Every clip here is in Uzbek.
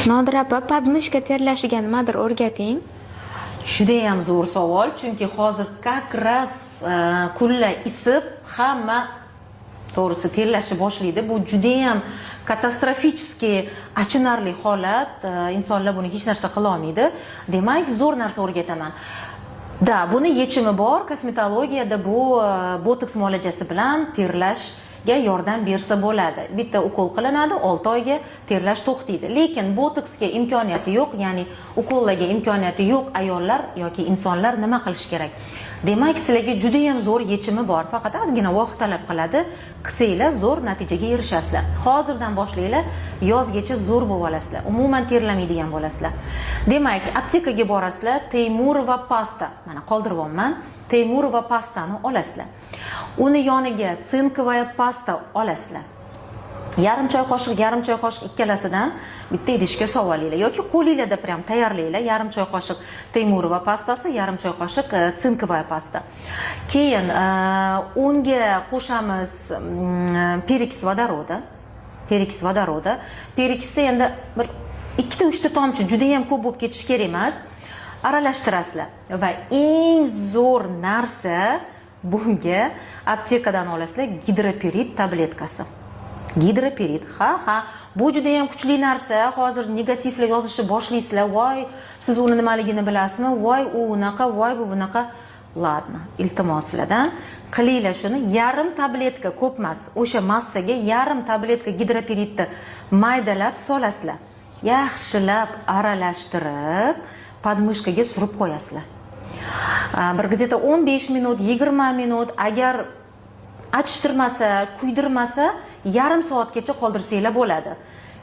Nodira opa, podmishka terlashiga nimadir o'rgating. Juda ham zo'r savol, chunki hozir как раз kunlar isib, hamma to'g'risi terlashni boshlaydi. Bu juda ham katastrofiskiy achinarli holat. Insonlar buni hech narsa qila olmaydi. Demak, zo'r narsa o'rgataman. Da, buni yechimi bor. Kosmetologiyada bu botoks muolajasi bilan terlashga yordam bersa bo'ladi. Bitta ukol qilinadi, 6 oyga terlash to'xtaydi. Lekin botoksga imkoniyati yo'q, ya'ni ukollarga imkoniyati yo'q ayollar yoki insonlar nima qilish kerak? Demak, sizlarga juda ham zo'r yechimi bor. Faqat ozgina vaqt talab qiladi. Qilsanglar zo'r natijaga erishasizlar. Hozirdan boshlanglar, yozgacha zo'r bo'lib olasizlar. Umuman terlamaydigan bo'lasizlar. Demak, aptekaga borasizlar, Teymurova pasta. Mana qoldiryapman. Teymurova pastani olasizlar. Uni yoniga sinkovaya pasta olasizlar. Yarim choy qoshiq ikkalasidan bitta idishga sovalinglar yoki qo'lingizda prям tayyorlanglar. Yarim choy qoshiq Teymurova pastasi, yarim choy qoshiq sinkovaya pasta. Keyin unga qo'shamiz pereks vodoroda. Pereksni endi bir 2-3 ta tomchi, juda ham ko'p bo'lib ketishi kerak emas. Aralashtirasizlar va eng zo'r narsa bunga aptekadan olasizlar gidroperid tabletkasi. Gidroperid, bu juda ham kuchli narsa. Hozir negativlar yozishni boshlaysizlar. Voy, siz uni nimaligini bilasizmi? Voy, u unaqa, voy, bu bunaqa. Ladno, iltimos sizlardan qilinglar shuni. Yarim tabletka, ko'p emas. O'sha massaga yarim tabletka gidroperidni maydalab solasizlar. Yaxshilab aralashtirib, podmышкаga surib qo'yasizlar. Bir где-то 15 minut, 20 minut, agar achishtirmasa, kuydirmasa, yarim soatgacha qoldirsanglar bo'ladi.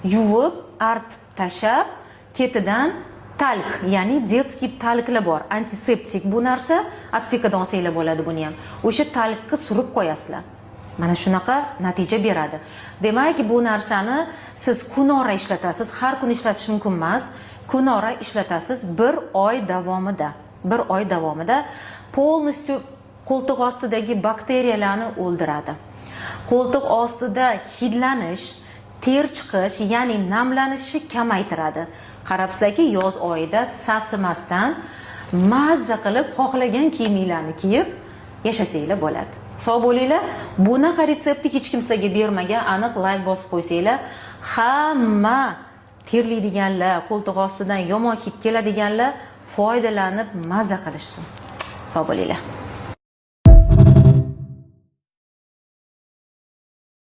Yuvib, artib tashab, ketidan talk, ya'ni детский talklar bor. Antiseptik bu narsa, aptekadan olsanglar bo'ladi buni ham. O'sha talkni surib qo'yasizlar. Mana shunaqa natija beradi. Demak, bu narsani siz kunora ishlatasiz, har kun ishlatish mumkin emas. Kunora ishlatasiz 1 oy davomida. 1 oy davomida полностью qo'ltiq ostidagi bakteriyalarni o'ldiradi. Qo'ltiq ostida hidlanish, ter chiqish, ya'ni namlanishni kamaytiradi. Qarabsizlarki, yoz oyida sasimasdan mazza qilib xohlagan kiyimlarni kiyib yashasanglar bo'ladi. Sog' bo'linglar. Bunaqa retseptni hech kim sizga bermagan, aniq like bosib qo'ysanglar, hamma terlaydiganlar, qo'ltiq ostidan yomon hid keladiganlar foydalanib mazza qilishsin. Sog' bo'linglar.